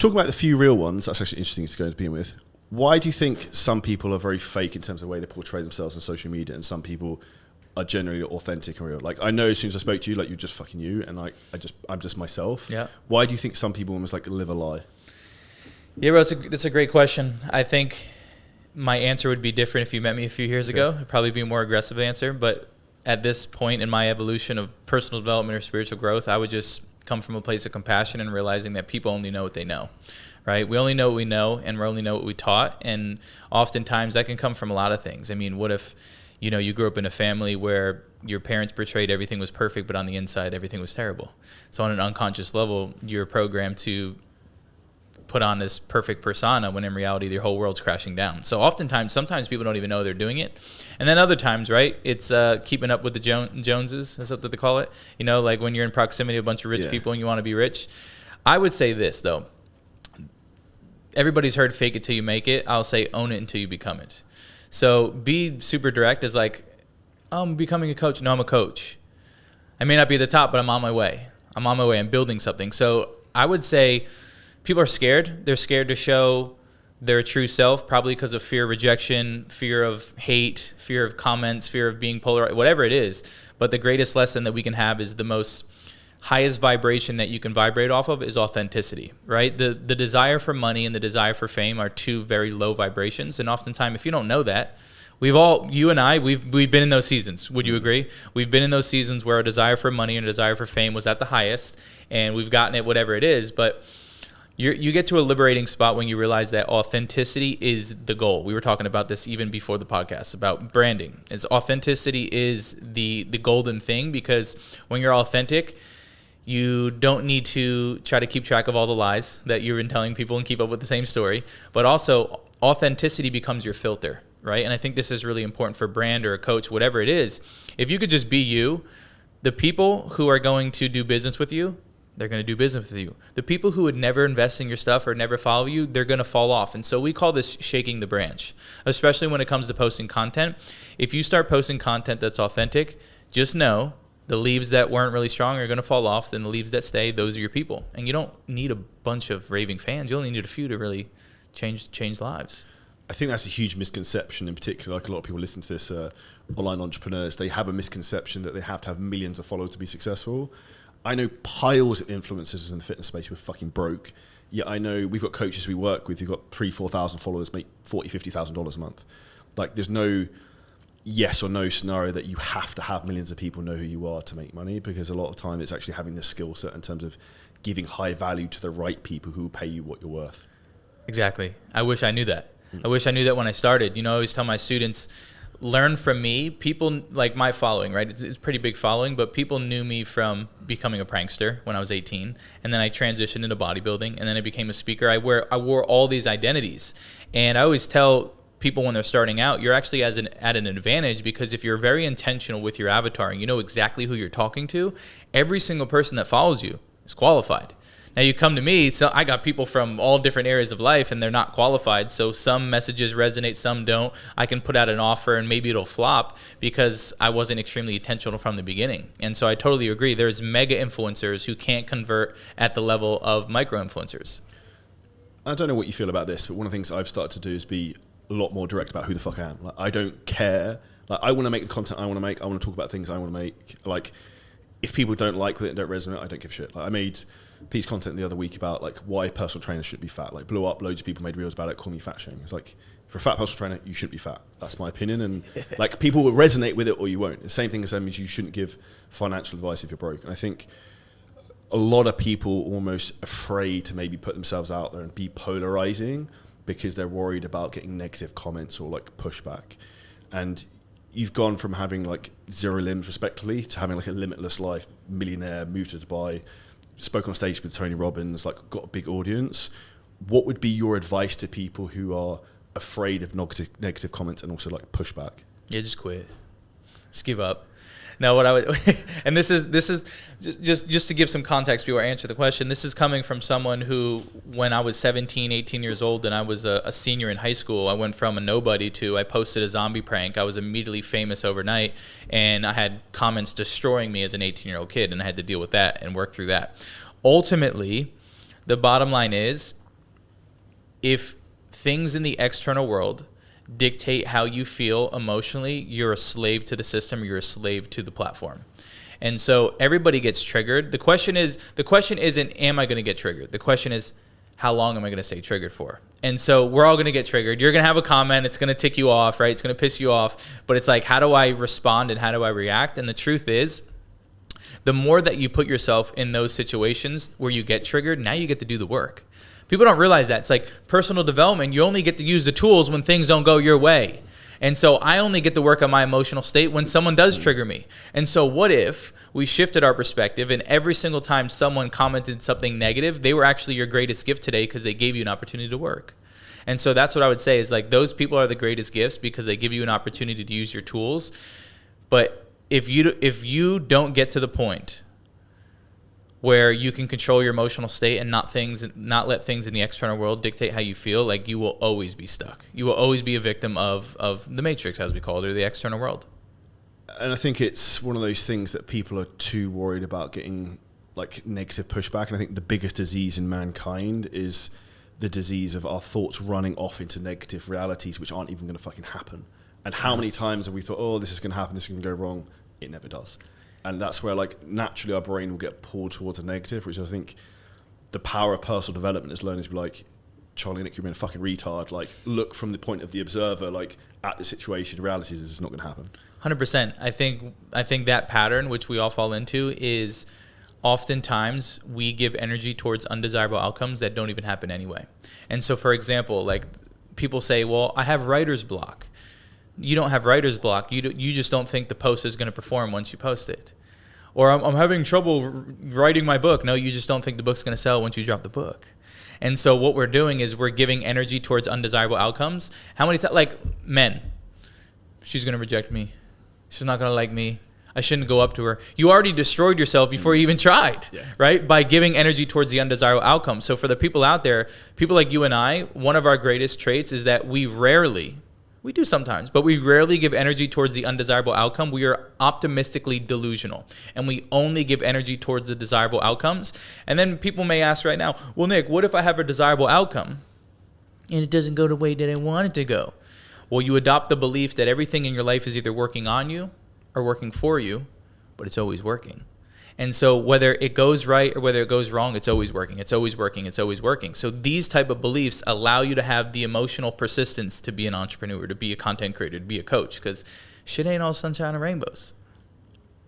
Talking about the few real ones, that's actually interesting to go to begin with. Why do you think some people are very fake in terms of the way they portray themselves on social media, and some people are generally authentic and real? Like, I know as soon as I spoke to you, like, you're just fucking you, and like I'm just myself. Yeah. Why do you think some people almost like live a lie? Yeah, bro, that's a great question. I think my answer would be different if you met me a few years ago. It'd probably be a more aggressive answer, but at this point in my evolution of personal development or spiritual growth, I would just come from a place of compassion and realizing that people only know what they know, right? We only know what we know, and we only know what we taught, and oftentimes that can come from a lot of things. I mean, what if, you know, you grew up in a family where your parents portrayed everything was perfect, but on the inside, everything was terrible. So on an unconscious level, you're programmed to put on this perfect persona when in reality your whole world's crashing down. So sometimes people don't even know they're doing it. And then other times, right, it's keeping up with the Joneses, that's what they call it. You know, like when you're in proximity to a bunch of rich people and you want to be rich. I would say this, though. Everybody's heard fake it till you make it. I'll say own it until you become it. So be super direct as like, I'm becoming a coach. No, I'm a coach. I may not be at the top, but I'm on my way. I'm building something. So I would say people are scared. They're scared to show their true self, probably because of fear of rejection, fear of hate, fear of comments, fear of being polarized, whatever it is. But the greatest lesson that we can have is the most highest vibration that you can vibrate off of is authenticity, right? The desire for money and the desire for fame are two very low vibrations. And oftentimes, if you don't know that, you and I, we've been in those seasons. Would you agree? We've been in those seasons where a desire for money and a desire for fame was at the highest, and we've gotten it, whatever it is. But you get to a liberating spot when you realize that authenticity is the goal. We were talking about this even before the podcast about branding. Authenticity is the golden thing, because when you're authentic, you don't need to try to keep track of all the lies that you've been telling people and keep up with the same story. But also, authenticity becomes your filter, right? And I think this is really important for a brand or a coach, whatever it is. If you could just be you, the people who are going to do business with you, they're going to do business with you. The people who would never invest in your stuff or never follow you, they're going to fall off. And so we call this shaking the branch, especially when it comes to posting content. If you start posting content that's authentic, just know the leaves that weren't really strong are going to fall off. Then the leaves that stay, those are your people. And you don't need a bunch of raving fans. You only need a few to really change lives. I think that's a huge misconception, in particular. Like, a lot of people listen to this, online entrepreneurs, they have a misconception that they have to have millions of followers to be successful. I know piles of influencers in the fitness space who are fucking broke. Yeah, I know we've got coaches we work with who've got 3,000-4,000 followers, make $40,000, $50,000 a month. Like, there's no yes or no scenario that you have to have millions of people know who you are to make money, because a lot of time it's actually having this skill set in terms of giving high value to the right people who will pay you what you're worth. Exactly. I wish I knew that. I wish I knew that when I started. You know, I always tell my students, learn from me. People like my following, right? It's a pretty big following, but people knew me from becoming a prankster when I was 18, and then I transitioned into bodybuilding, and then I became a speaker. I wore all these identities, and I always tell people when they're starting out, you're actually at an advantage, because if you're very intentional with your avatar and you know exactly who you're talking to, every single person that follows you is qualified. Now you come to me, so I got people from all different areas of life and they're not qualified. So some messages resonate, some don't. I can put out an offer and maybe it'll flop because I wasn't extremely intentional from the beginning. And so I totally agree. There's mega influencers who can't convert at the level of micro influencers. I don't know what you feel about this, but one of the things I've started to do is be a lot more direct about who the fuck I am. Like, I don't care. Like, I want to make the content I want to make. I want to talk about things I want to make. Like, if people don't like with it and don't resonate, I don't give a shit. Like, I made a piece of content the other week about like why personal trainers should be fat. Like, blew up, loads of people made reels about it, call me fat shaming. It's like, if you're a fat personal trainer, you shouldn't be fat. That's my opinion. And like, people will resonate with it or you won't. The same thing as that means you shouldn't give financial advice if you're broke. And I think a lot of people are almost afraid to maybe put themselves out there and be polarizing because they're worried about getting negative comments or like pushback. And you've gone from having like 0 limbs respectively to having like a limitless life, millionaire, moved to Dubai, spoke on stage with Tony Robbins, like got a big audience. What would be your advice to people who are afraid of negative comments and also like pushback? Yeah, just quit. Just give up. Now, what I would, and this is just to give some context before I answer the question, this is coming from someone who, when I was 17, 18 years old and I was a senior in high school, I went from a nobody to I posted a zombie prank. I was immediately famous overnight, and I had comments destroying me as an 18-year-old kid, and I had to deal with that and work through that. Ultimately, the bottom line is, if things in the external world dictate how you feel emotionally, you're a slave to the system, you're a slave to the platform. And so everybody gets triggered. The question isn't, am I going to get triggered? The question is, how long am I going to stay triggered for? And so we're all going to get triggered. You're going to have a comment. It's going to tick you off, right? It's going to piss you off. But it's like, how do I respond and how do I react? And the truth is, the more that you put yourself in those situations where you get triggered, now you get to do the work. People don't realize that. It's like personal development. You only get to use the tools when things don't go your way. And so I only get to work on my emotional state when someone does trigger me. And so what if we shifted our perspective and every single time someone commented something negative, they were actually your greatest gift today because they gave you an opportunity to work. And so that's what I would say is like those people are the greatest gifts because they give you an opportunity to use your tools. But if you don't get to the point where you can control your emotional state and not let things in the external world dictate how you feel, like you will always be stuck. You will always be a victim of the matrix, as we call it, or the external world. And I think it's one of those things that people are too worried about getting like negative pushback. And I think the biggest disease in mankind is the disease of our thoughts running off into negative realities, which aren't even going to fucking happen. And how many times have we thought, oh, this is going to happen, this is going to go wrong? It never does. And that's where like naturally our brain will get pulled towards a negative, which I think the power of personal development is learning to be like, Charlie, Nick, you're being a fucking retard. Like look from the point of the observer, like at the situation, reality is this is not going to happen. 100%. I think that pattern, which we all fall into, is oftentimes we give energy towards undesirable outcomes that don't even happen anyway. And so for example, like people say, well, I have writer's block. You don't have writer's block. You just don't think the post is going to perform once you post it. Or I'm having trouble writing my book. No, you just don't think the book's going to sell once you drop the book. And so what we're doing is we're giving energy towards undesirable outcomes. How many times, like men, she's going to reject me. She's not going to like me. I shouldn't go up to her. You already destroyed yourself before you even tried, right? By giving energy towards the undesirable outcome. So for the people out there, people like you and I, one of our greatest traits is that we do sometimes, but we rarely give energy towards the undesirable outcome. We are optimistically delusional, and we only give energy towards the desirable outcomes. And then people may ask right now, well, Nick, what if I have a desirable outcome and it doesn't go the way that I want it to go? Well, you adopt the belief that everything in your life is either working on you or working for you, but it's always working. And so whether it goes right or whether it goes wrong, it's always working. It's always working. It's always working. So these type of beliefs allow you to have the emotional persistence to be an entrepreneur, to be a content creator, to be a coach, because shit ain't all sunshine and rainbows.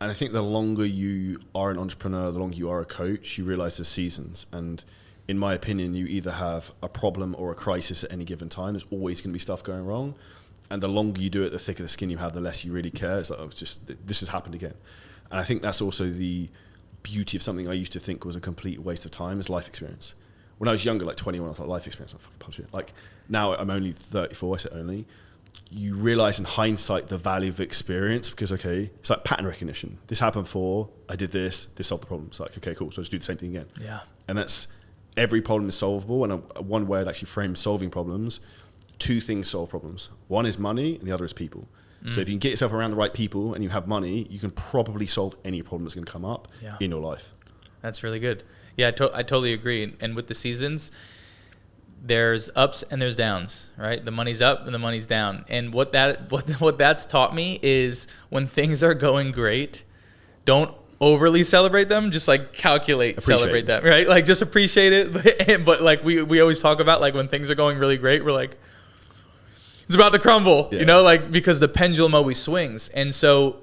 And I think the longer you are an entrepreneur, the longer you are a coach, you realize there's seasons. And in my opinion, you either have a problem or a crisis at any given time. There's always going to be stuff going wrong. And the longer you do it, the thicker the skin you have, the less you really care. It's like, oh, this has happened again. And I think that's also the beauty of something I used to think was a complete waste of time is life experience. When I was younger, like 21, I thought life experience, I'm fucking bullshit. Like now I'm only 34, I say only. You realize in hindsight the value of experience because, okay, it's like pattern recognition. This happened before, I did this solved the problem. It's like, okay, cool, so just do the same thing again. Yeah. And that's, every problem is solvable. And one way I'd actually frame solving problems, two things solve problems. One is money and the other is people. So if you can get yourself around the right people and you have money, you can probably solve any problem that's going to come up in your life. That's really good. Yeah, I totally agree. And with the seasons, there's ups and there's downs, right? The money's up and the money's down. And what that's taught me is when things are going great, don't overly celebrate them, just like celebrate them, right? Like just appreciate it. But like we always talk about, like when things are going really great, we're like, it's about to crumble, you know, like because the pendulum always swings. And so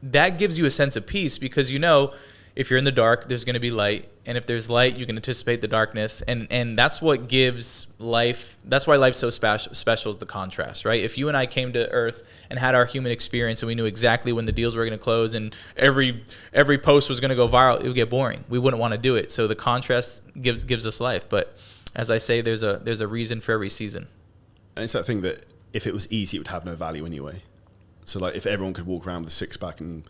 that gives you a sense of peace because, you know, if you're in the dark, there's going to be light. And if there's light, you can anticipate the darkness. And that's what gives life. That's why life's so special is the contrast, right? If you and I came to Earth and had our human experience and we knew exactly when the deals were going to close and every post was going to go viral, it would get boring. We wouldn't want to do it. So the contrast gives us life. But as I say, there's a reason for every season. And it's that thing that if it was easy, it would have no value anyway. So like if everyone could walk around with a six pack and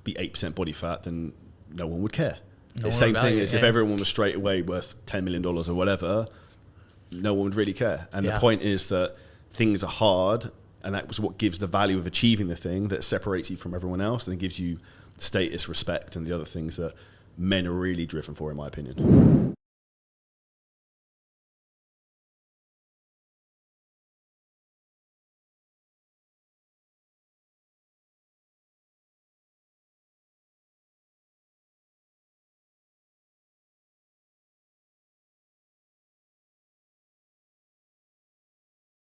be 8% body fat, then no one would care. The same thing is if everyone was straight away worth $10 million or whatever, no one would really care. And the point is that things are hard, and that was what gives the value of achieving the thing that separates you from everyone else and gives you status, respect, and the other things that men are really driven for, in my opinion.